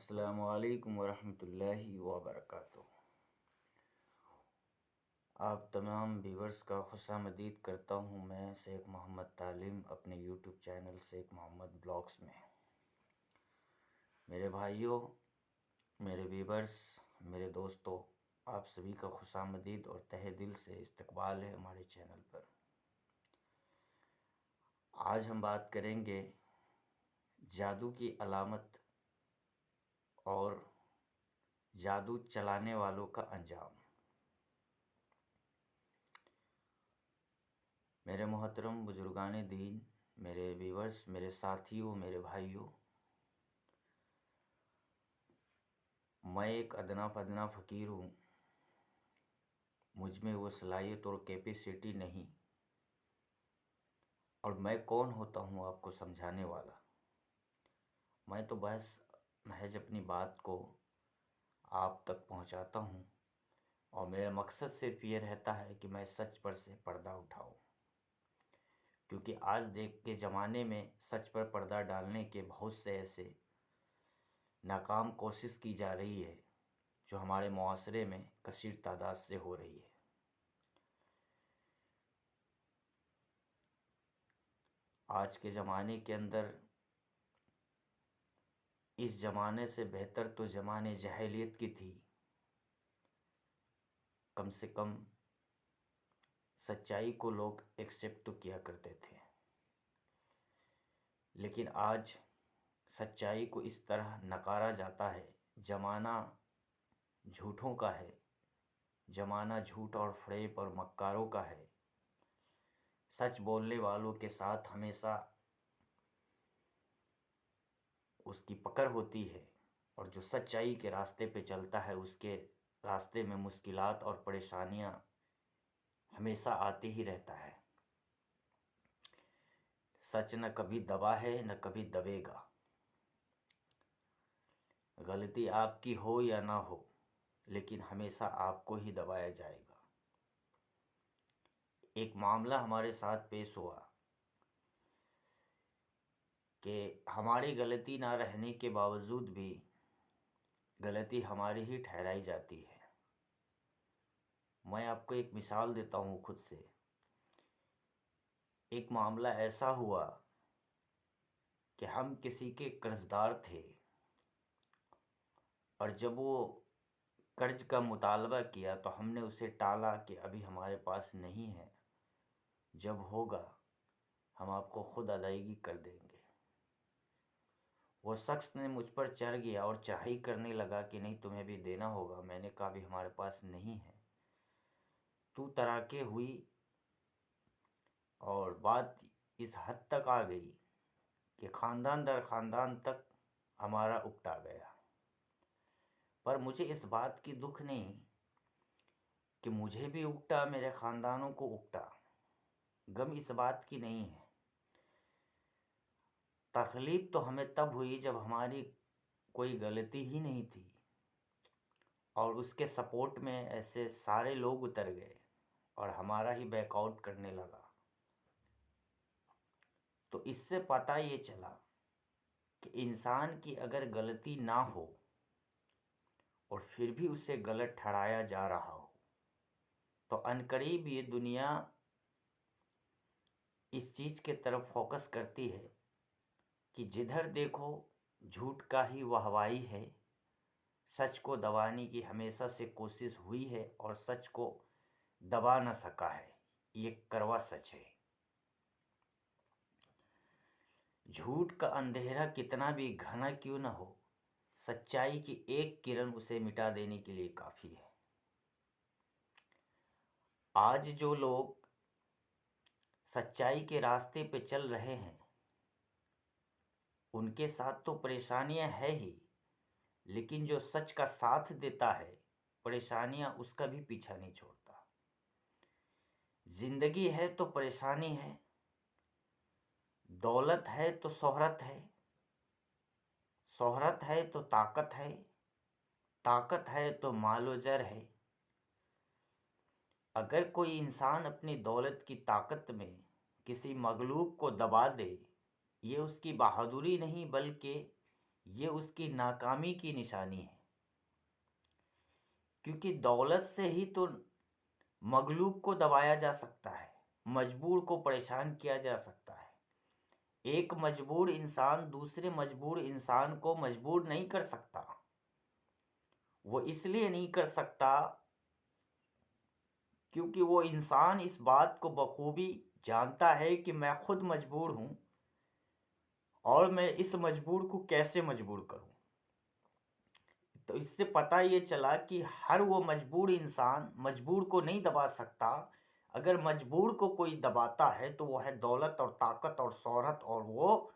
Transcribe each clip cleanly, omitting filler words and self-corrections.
अस्सलामुअलैकुम वरहमतुल्लाहि वबरकातुह। आप तमाम व्यूवर्स का खुशामदीद करता हूँ मैं शेख मोहम्मद तालिम अपने YouTube channel Sheikh Mohammad blogs में। मेरे भाइयों, मेरे व्यूवर्स, मेरे दोस्तों, आप सभी का खुशामदीद और तहे दिल से इस्तकबाल है हमारे चैनल पर। आज हम बात करेंगे जादू की अलामत और जादू चलाने वालों का अंजाम। मेरे मोहतरम बुजुर्गान दीन, मेरे व्यूवर्स, मेरे साथियों, मेरे भाइयों, मैं एक अदना फदना फ़कीर हूँ। मुझ में वो सलाहियत और कैपेसिटी नहीं। और मैं कौन होता हूँ आपको समझाने वाला। मैं तो बस महज अपनी बात को आप तक पहुँचाता हूँ और मेरा मकसद सिर्फ ये रहता है कि मैं सच पर से पर्दा उठाऊँ। क्योंकि आज देख के ज़माने में सच पर पर्दा डालने के बहुत से ऐसे नाकाम कोशिश की जा रही है जो हमारे मुआशरे में कसीर तादाद से हो रही है। आज के ज़माने के अंदर इस ज़माने से बेहतर तो ज़माने जahiliyyat की थी। कम से कम सच्चाई को लोग एक्सेप्ट तो किया करते थे, लेकिन आज सच्चाई को इस तरह नकारा जाता है। ज़माना झूठों का है, ज़माना झूठ और फ़रेब और मक्कारों का है। सच बोलने वालों के साथ हमेशा उसकी पकड़ होती है और जो सच्चाई के रास्ते पे चलता है उसके रास्ते में मुश्किलात और परेशानियां हमेशा आते ही रहता है। सच न कभी दबा है न कभी दबेगा। गलती आपकी हो या ना हो, लेकिन हमेशा आपको ही दबाया जाएगा। एक मामला हमारे साथ पेश हुआ कि हमारी गलती ना रहने के बावजूद भी गलती हमारी ही ठहराई जाती है। मैं आपको एक मिसाल देता हूँ खुद से। एक मामला ऐसा हुआ कि हम किसी के कर्जदार थे और जब वो कर्ज का मुतालबा किया तो हमने उसे टाला कि अभी हमारे पास नहीं है, जब होगा हम आपको खुद अदायगी कर देंगे। वो शख्स ने मुझ पर चढ़ गया और चढ़ाई करने लगा कि नहीं, तुम्हें भी देना होगा। मैंने कहा अभी हमारे पास नहीं है। तू तराके हुई और बात इस हद तक आ गई कि ख़ानदान दर ख़ानदान तक हमारा उकटा गया। पर मुझे इस बात की दुख नहीं कि मुझे भी उकटा, मेरे ख़ानदानों को उकटा। गम इस बात की नहीं है। तकलीफ़ तो हमें तब हुई जब हमारी कोई गलती ही नहीं थी और उसके सपोर्ट में ऐसे सारे लोग उतर गए और हमारा ही बैकआउट करने लगा। तो इससे पता ये चला कि इंसान की अगर गलती ना हो और फिर भी उसे गलत ठहराया जा रहा हो तो अनकरीब ये दुनिया इस चीज़ के तरफ फोकस करती है कि जिधर देखो झूठ का ही वाहवाही है। सच को दबाने की हमेशा से कोशिश हुई है और सच को दबा न सका है, ये कड़वा सच है। झूठ का अंधेरा कितना भी घना क्यों न हो, सच्चाई की एक किरण उसे मिटा देने के लिए काफ़ी है। आज जो लोग सच्चाई के रास्ते पे चल रहे हैं उनके साथ तो परेशानियां है ही, लेकिन जो सच का साथ देता है परेशानियां उसका भी पीछा नहीं छोड़ता। जिंदगी है तो परेशानी है, दौलत है तो शोहरत है, शोहरत है तो ताकत है, ताकत है तो मालो जर है। अगर कोई इंसान अपनी दौलत की ताकत में किसी मगलूब को दबा दे, ये उसकी बहादुरी नहीं बल्कि ये उसकी नाकामी की निशानी है, क्योंकि दौलत से ही तो मगलूब को दबाया जा सकता है, मजबूर को परेशान किया जा सकता है। एक मजबूर इंसान दूसरे मजबूर इंसान को मजबूर नहीं कर सकता। वो इसलिए नहीं कर सकता क्योंकि वो इंसान इस बात को बखूबी जानता है कि मैं खुद मजबूर हूं और मैं इस मजबूर को कैसे मजबूर करूं। तो इससे पता ये चला कि हर वो मजबूर इंसान मजबूर को नहीं दबा सकता। अगर मजबूर को कोई दबाता है तो वो है दौलत और ताकत और शोहरत, और वो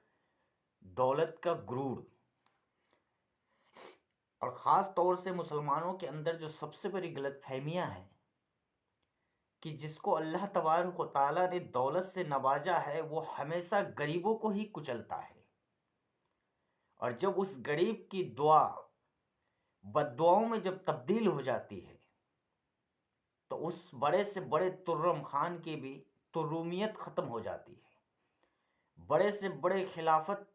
दौलत का गुरूर। और ख़ास तौर से मुसलमानों के अंदर जो सबसे बड़ी गलतफहमियां हैं कि जिसको अल्लाह तबारक व तआला ने दौलत से नवाजा है वो हमेशा गरीबों को ही कुचलता है, और जब उस गरीब की दुआ बद्दुआओं में जब तब्दील हो जाती है तो उस बड़े से बड़े तुर्रम खान की भी तुर्रुमियत ख़त्म हो जाती है। बड़े से बड़े खिलाफत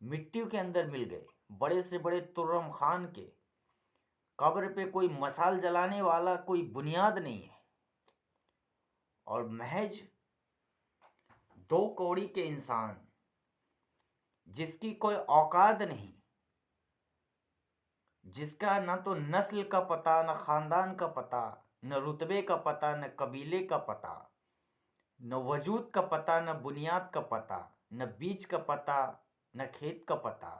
मिट्टी के अंदर मिल गए। बड़े से बड़े तुर्रम खान के कब्र पे कोई मसाल जलाने वाला कोई बुनियाद नहीं है, और महज 2 कौड़ी के इंसान जिसकी कोई औकात नहीं, जिसका न तो नस्ल का पता, न ख़ानदान का पता, न रुतबे का पता, न कबीले का पता, न वजूद का पता, न बुनियाद का पता, न बीज का पता, न खेत का पता,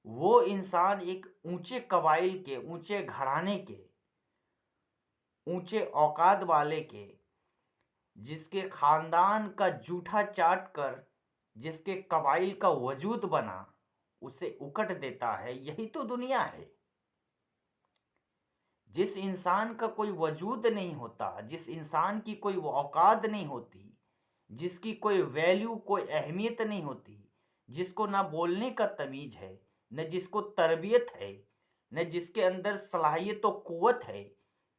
वो इंसान एक ऊंचे कबाइल के, ऊंचे घराने के, ऊंचे औकात वाले के, जिसके खानदान का जूठा चाट कर जिसके कबाइल का वजूद बना, उसे उकट देता है। यही तो दुनिया है। जिस इंसान का कोई वजूद नहीं होता, जिस इंसान की कोई औकात नहीं होती, जिसकी कोई वैल्यू, कोई अहमियत नहीं होती, जिसको ना बोलने का तमीज है, न जिसको तरबियत है, न जिसके अंदर सलाहियत और कुव्वत है,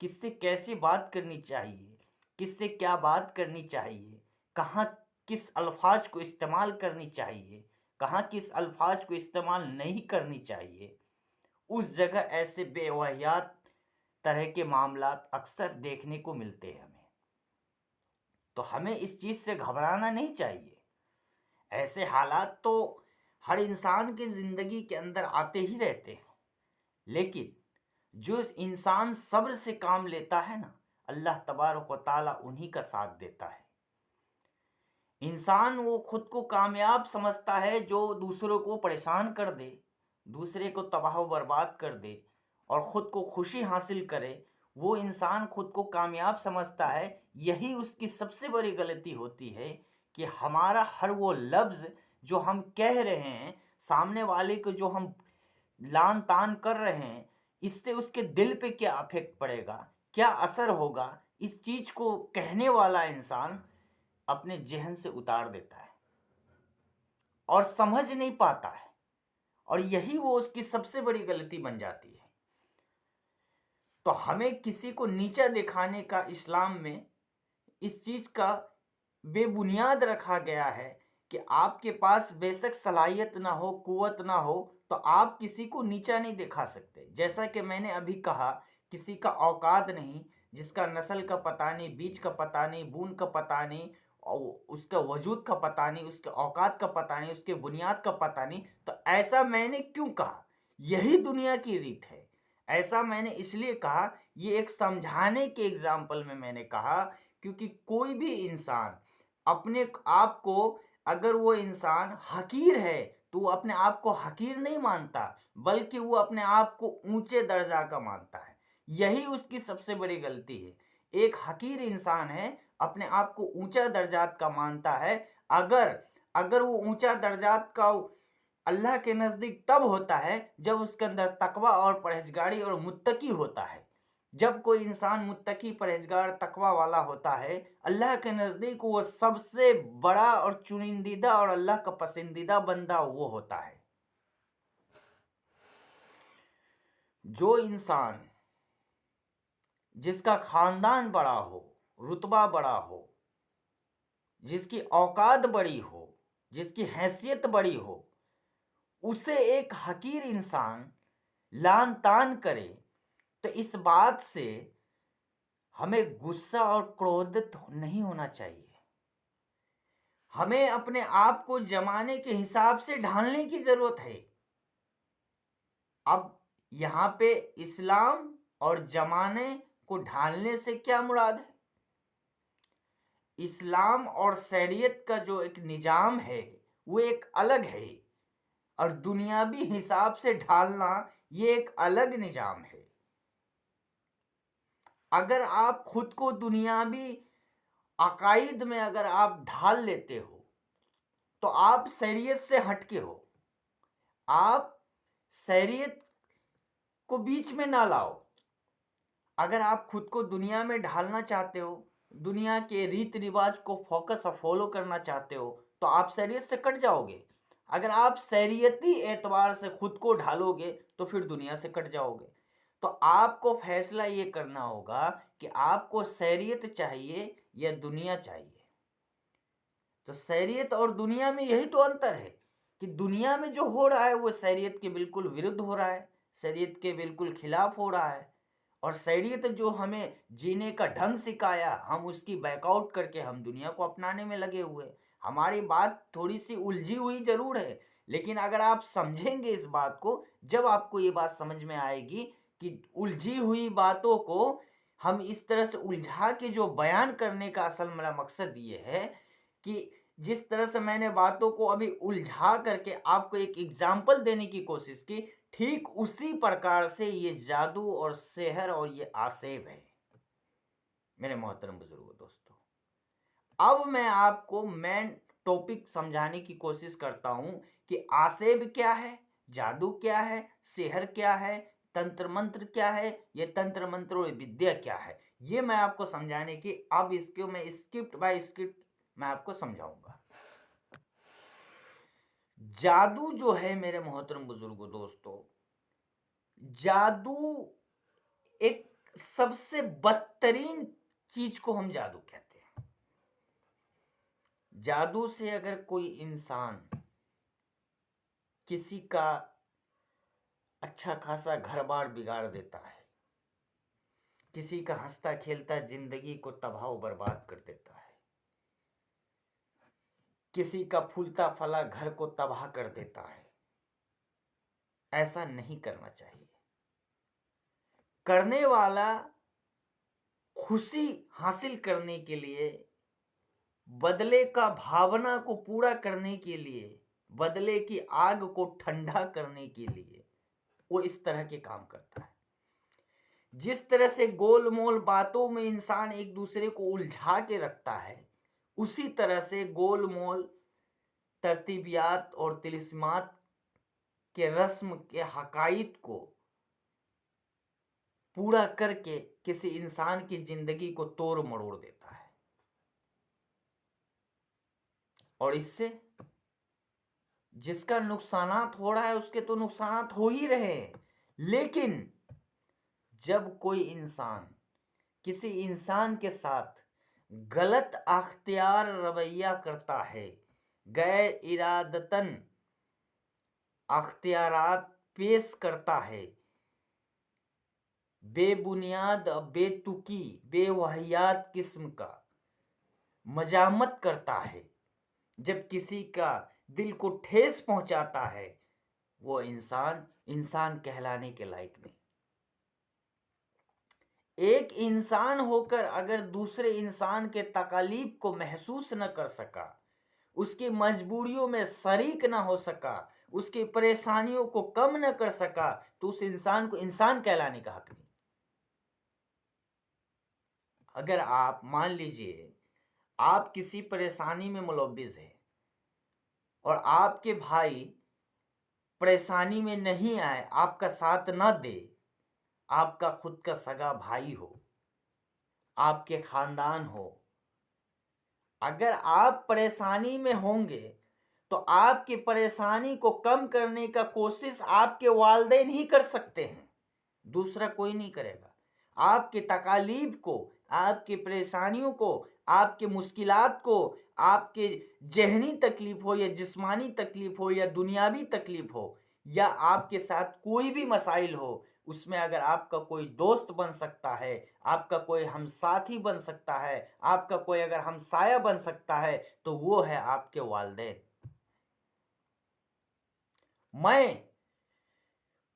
किससे कैसे बात करनी चाहिए, किससे क्या बात करनी चाहिए, कहाँ किस अल्फाज को इस्तेमाल करनी चाहिए, कहाँ किस अल्फाज को इस्तेमाल नहीं करनी चाहिए, उस जगह ऐसे बेवहियात तरह के मामलात अक्सर देखने को मिलते हैं हमें। तो हमें इस चीज़ से घबराना नहीं चाहिए। ऐसे हालात तो हर इंसान की ज़िंदगी के अंदर आते ही रहते हैं, लेकिन जो इंसान सब्र से काम लेता है ना, अल्लाह तबारक व तआला उन्हीं का साथ देता है। इंसान वो खुद को कामयाब समझता है जो दूसरों को परेशान कर दे, दूसरे को तबाह व बर्बाद कर दे और ख़ुद को खुशी हासिल करे। वो इंसान खुद को कामयाब समझता है। यही उसकी सबसे बड़ी गलती होती है कि हमारा हर वो लफ्ज़ जो हम कह रहे हैं, सामने वाले को जो हम लान तान कर रहे हैं, इससे उसके दिल पे क्या इफेक्ट पड़ेगा, क्या असर होगा, इस चीज़ को कहने वाला इंसान अपने ज़हन से उतार देता है और समझ नहीं पाता है, और यही वो उसकी सबसे बड़ी गलती बन जाती है। तो हमें किसी को नीचा दिखाने का इस्लाम में इस चीज़ का बेबुनियाद रखा गया है कि आपके पास बेशक सलाहियत ना हो, कुव्वत ना हो, तो आप किसी को नीचा नहीं दिखा सकते। जैसा कि मैंने अभी कहा, किसी का औकात नहीं, जिसका नस्ल का पता नहीं, बीज का पता नहीं, बून का पता नहीं, और उसका वजूद का पता नहीं, उसके औकात का पता नहीं, उसके बुनियाद का पता नहीं, तो ऐसा मैंने क्यों कहा? यही दुनिया की रीत है। ऐसा मैंने इसलिए कहा, ये एक समझाने के एग्जाम्पल में मैंने कहा, क्योंकि कोई भी इंसान अपने आप को, अगर वो इंसान हकीर है तो वो अपने आप को हकीर नहीं मानता, बल्कि वो अपने आप को ऊंचे दर्जा का मानता है। यही उसकी सबसे बड़ी गलती है। एक हकीर इंसान है, अपने आप को ऊंचा दर्जात का मानता है। अगर अगर वो ऊंचा दर्जात का अल्लाह के नज़दीक तब होता है जब उसके अंदर तकवा और परहेजगारी और मुत्तकी होता है। जब कोई इंसान मुत्तकी, परहेजगार, तकवा वाला होता है, अल्लाह के नज़दीक वो सबसे बड़ा और चुनिंदीदा और अल्लाह का पसंदीदा बंदा वो होता है। जो इंसान जिसका खानदान बड़ा हो, रुतबा बड़ा हो, जिसकी औकात बड़ी हो, जिसकी हैसियत बड़ी हो, उसे एक हकीर इंसान लान तान करे, तो इस बात से हमें गुस्सा और क्रोधित नहीं होना चाहिए। हमें अपने आप को जमाने के हिसाब से ढालने की जरूरत है। अब यहां पे इस्लाम और जमाने को ढालने से क्या मुराद है? इस्लाम और शरीयत का जो एक निजाम है वो एक अलग है, और दुनियावी हिसाब से ढालना ये एक अलग निजाम है। अगर आप खुद को दुनियावी अकायद में अगर आप ढाल लेते हो तो आप शरीयत से हटके हो। आप शरीयत को बीच में ना लाओ। अगर आप खुद को दुनिया में ढालना चाहते हो, दुनिया के रीति रिवाज को फोकस और फॉलो करना चाहते हो, तो आप शरीयत से कट जाओगे। अगर आप शरीयती एतबार से खुद को ढालोगे तो फिर दुनिया से कट जाओगे। तो आपको फैसला ये करना होगा कि आपको शरीयत चाहिए या दुनिया चाहिए। तो शरीयत और दुनिया में यही तो अंतर है कि दुनिया में जो हो रहा है वो शरीयत के बिल्कुल विरुद्ध हो रहा है, शरीयत के बिल्कुल खिलाफ हो रहा है। और शरीयत जो हमें जीने का ढंग सिखाया, हम उसकी बैकआउट करके हम दुनिया को अपनाने में लगे हुए। हमारी बात थोड़ी सी उलझी हुई जरूर है, लेकिन अगर आप समझेंगे इस बात को, जब आपको ये बात समझ में आएगी कि उलझी हुई बातों को हम इस तरह से उलझा के जो बयान करने का असल मेरा मकसद ये है कि जिस तरह से मैंने बातों को अभी उलझा करके आपको एक एग्जाम्पल देने की कोशिश की, ठीक उसी प्रकार से ये जादू और सेहर और ये आसेब है मेरे मोहतरम बुजुर्गों दोस्तों। अब मैं आपको मेन टॉपिक समझाने की कोशिश करता हूं कि आसेब क्या है, जादू क्या है, सेहर क्या है, तंत्र मंत्र क्या है, ये तंत्र मंत्र और विद्या क्या है, ये मैं आपको समझाने की अब इसको मैं स्क्रिप्ट बाय स्क्रिप्ट मैं आपको समझाऊंगा। जादू जो है मेरे मोहतरम बुजुर्गों दोस्तों, जादू एक सबसे बदतरीन चीज को हम जादू कहते हैं। जादू से अगर कोई इंसान किसी का अच्छा खासा घर बार बिगाड़ देता है, किसी का हंसता खेलता जिंदगी को तबाह बर्बाद कर देता है, किसी का फूलता फला घर को तबाह कर देता है, ऐसा नहीं करना चाहिए। करने वाला खुशी हासिल करने के लिए, बदले का भावना को पूरा करने के लिए, बदले की आग को ठंडा करने के लिए वो इस तरह के काम करता है। जिस तरह से गोलमोल बातों में इंसान एक दूसरे को उलझा के रखता है, उसी तरह से गोलमोल तरतीबियात और तिलिस्मात के रस्म के हकायत को पूरा करके किसी इंसान की जिंदगी को तोड़ मरोड़ देता है। और इससे जिसका नुकसानात हो रहा है उसके तो नुकसानात हो ही रहे हैं, लेकिन जब कोई इंसान किसी इंसान के साथ गलत अख्तियार रवैया करता है, गैर इरादतन अख्तियारात पेश करता है, बेबुनियाद बेतुकी बेवहियात किस्म का मजामत करता है, जब किसी का दिल को ठेस पहुंचाता है, वो इंसान इंसान कहलाने के लायक नहीं। एक इंसान होकर अगर दूसरे इंसान के तकालीफ को महसूस न कर सका, उसकी मजबूरियों में शरीक न हो सका, उसकी परेशानियों को कम न कर सका, तो उस इंसान को इंसान कहलाने का हक नहीं। अगर आप मान लीजिए आप किसी परेशानी में मुलव्विस है और आपके भाई परेशानी में नहीं आए, आपका साथ न दे, आपका खुद का सगा भाई हो, आपके खानदान हो, अगर आप परेशानी में होंगे तो आपकी परेशानी को कम करने का कोशिश आपके वालिदैन ही कर सकते हैं, दूसरा कोई नहीं करेगा। आपकी तकालीफ को, आपकी परेशानियों को आपके मुश्किलात को, आपके ज़हनी तकलीफ हो या जिस्मानी तकलीफ हो या दुनियावी तकलीफ हो या आपके साथ कोई भी मसाइल हो, उसमें अगर आपका कोई दोस्त बन सकता है, आपका कोई हमसाथी बन सकता है, आपका कोई अगर हमसाया बन सकता है, तो वो है आपके वालिदैन।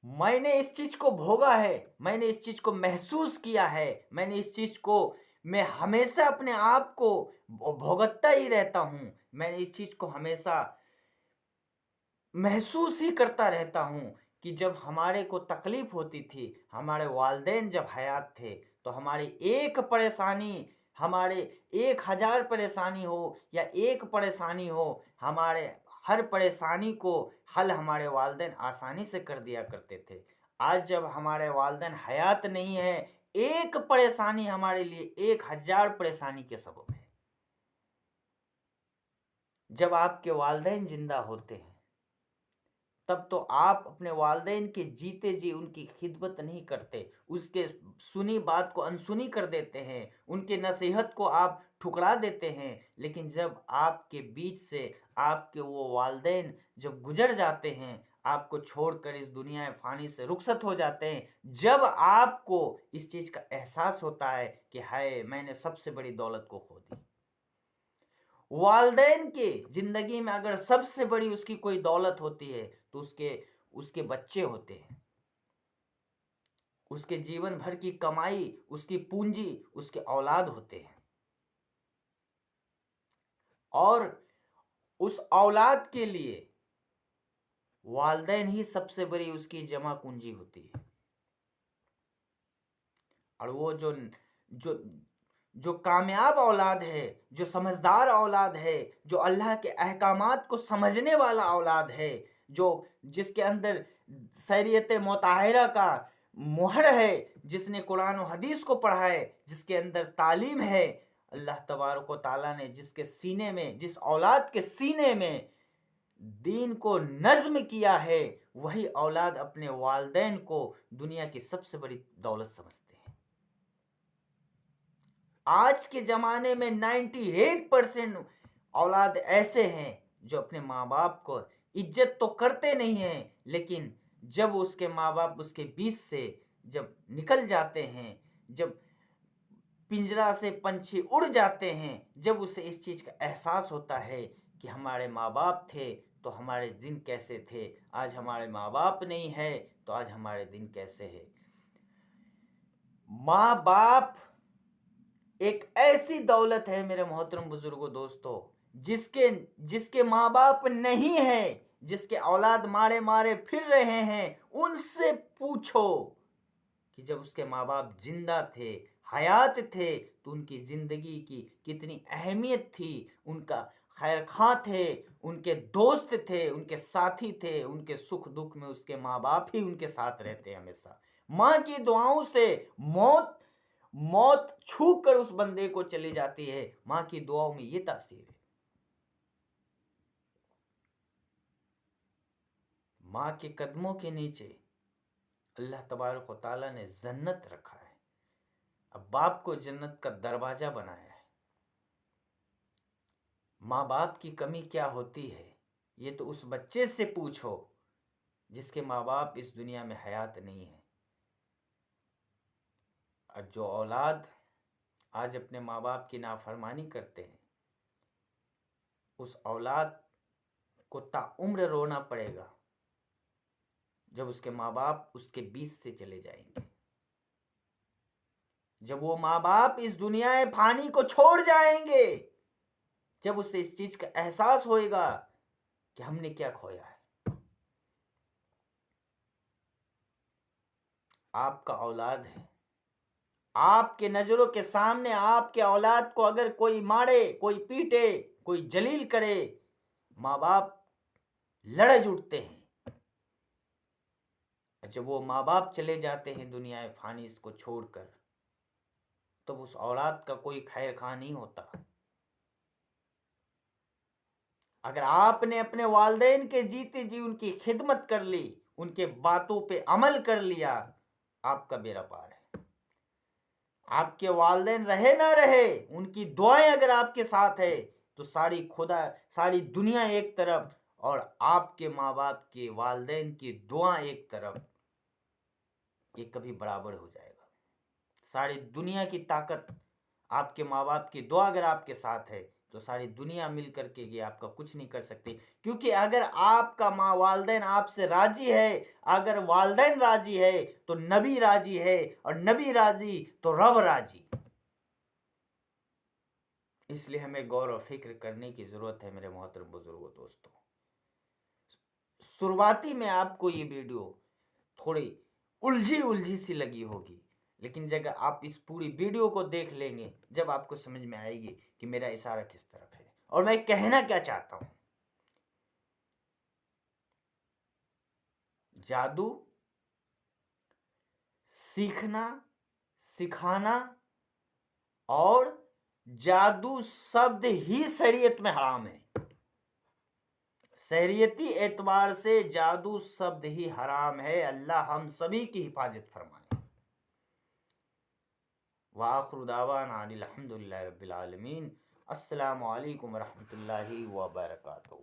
मैंने इस चीज को भोगा है, मैंने इस चीज को महसूस किया है, मैंने इस चीज को, मैं हमेशा अपने आप को भोगतता ही रहता हूं, मैंने इस चीज को हमेशा महसूस ही करता रहता हूं कि जब हमारे को तकलीफ होती थी, हमारे वालिदैन जब हयात थे, तो हमारी एक परेशानी, हमारे 1000 परेशानी हो या एक परेशानी हो, हमारे हर परेशानी को हल हमारे वालिदैन आसानी से कर दिया करते थे। आज जब हमारे वालिदैन हयात नहीं है, एक परेशानी हमारे लिए 1000 परेशानी के सबब है। जब आपके वालिदैन जिंदा होते हैं, तब तो आप अपने वालिदैन के जीते जी उनकी खिदमत नहीं करते, उसके सुनी बात को अनसुनी कर देते हैं, उनके नसीहत को आप ठुकरा देते हैं। लेकिन जब आपके बीच से आपके वो वालिदैन जब गुजर जाते हैं, आपको छोड़कर इस दुनिया फ़ानी से रुखसत हो जाते हैं, जब आपको इस चीज़ का एहसास होता है कि हाय, मैंने सबसे बड़ी दौलत को खो दी। वालिदैन के जिंदगी में अगर सबसे बड़ी उसकी कोई दौलत होती है, तो उसके बच्चे होते हैं। उसके जीवन भर की कमाई, उसकी पूंजी, उसके औलाद होते हैं। और उस औलाद के लिए वालिदैन ही सबसे बड़ी उसकी जमा पूंजी होती है। और वो जो जो कामयाब औलाद है, जो समझदार औलाद है, जो अल्लाह के अहकामात को समझने वाला औलाद है, जिसके अंदर शरीयत मुताहिरा का मोहर है, जिसने कुरान और हदीस को पढ़ा है, जिसके अंदर तालीम है, अल्लाह तबारक व तआला ने जिसके सीने में, जिस औलाद के सीने में दीन को नज्म किया है, वही औलाद अपने वालिदैन को दुनिया की सबसे बड़ी दौलत समझते हैं। आज के ज़माने में 98% औलाद ऐसे हैं जो अपने माँ बाप को इज्जत तो करते नहीं हैं, लेकिन जब उसके माँ बाप उसके बीच से जब निकल जाते हैं, जब पिंजरा से पंछी उड़ जाते हैं, जब उसे इस चीज़ का एहसास होता है कि हमारे माँ बाप थे तो हमारे दिन कैसे थे, आज हमारे माँ बाप नहीं है तो आज हमारे दिन कैसे है। माँ बाप एक ऐसी दौलत है मेरे मोहतरम बुजुर्गों, दोस्तों, जिसके माँ बाप नहीं है, जिसके औलाद मारे मारे फिर रहे हैं, उनसे पूछो कि जब उसके माँ बाप जिंदा थे, हयात थे, तो उनकी जिंदगी की कितनी अहमियत थी। उनका खैर खां थे, उनके दोस्त थे, उनके साथी थे, उनके सुख दुख में उसके माँ बाप ही उनके साथ रहते हमेशा। माँ की दुआओं से मौत छू कर उस बंदे को चली जाती है। माँ की दुआओं में ये तासीर है। माँ के कदमों के नीचे अल्लाह तबारक व तआला ने जन्नत रखा है। अब बाप को जन्नत का दरवाजा बनाया है। माँ बाप की कमी क्या होती है, ये तो उस बच्चे से पूछो जिसके माँ बाप इस दुनिया में हयात नहीं है। और जो औलाद आज अपने माँ बाप की नाफरमानी करते हैं, उस औलाद को ताउम्र रोना पड़ेगा जब उसके माँ बाप उसके बीच से चले जाएंगे। जब वो माँ बाप इस दुनिया फानी को छोड़ जाएंगे, जब उसे इस चीज का एहसास होएगा कि हमने क्या खोया है। आपका औलाद है, आपके नजरों के सामने आपके औलाद को अगर कोई मारे, कोई पीटे, कोई जलील करे, माँ बाप लड़ उठते हैं। जब वो माँ बाप चले जाते हैं दुनिया फानी को छोड़कर, तब उस औलाद का कोई खैर खा नहीं होता। अगर आपने अपने वालिदैन के जीते जी उनकी खिदमत कर ली, उनके बातों पे अमल कर लिया, आपका बेड़ा पार है। आपके वालिदैन रहे ना रहे, उनकी दुआएं अगर आपके साथ है तो सारी दुनिया एक तरफ और आपके माँ बाप के वालिदैन की दुआ एक तरफ, ये कभी बराबर हो जाएगा। सारी दुनिया की ताकत आपके माँ बाप की दुआ अगर आपके साथ है तो सारी दुनिया मिल करके ये आपका कुछ नहीं कर सकती, क्योंकि अगर आपका माँ वालिदैन आपसे राजी है, अगर वालिदैन राजी है तो नबी राजी है, और नबी राजी तो रब राजी। इसलिए हमें गौर और फिक्र करने की जरूरत है मेरे मोहतरम बुजुर्गों दोस्तों। शुरुआती में आपको ये वीडियो थोड़ी उलझी उलझी सी लगी होगी, लेकिन जब आप इस पूरी वीडियो को देख लेंगे, जब आपको समझ में आएगी कि मेरा इशारा किस तरफ है और मैं कहना क्या चाहता हूं। जादू सीखना, सिखाना और जादू शब्द ही शरीयत में हराम है। शरीयती एतबार से जादू शब्द ही हराम है। अल्लाह हम सभी की हिफाजत फरमाए। व आखिरु दावाना अनिल हम्दुलिल्लाहि रब्बिल आलमीन। अस्सलामु अलैकुम व रहमतुल्लाहि व बरकातुहू।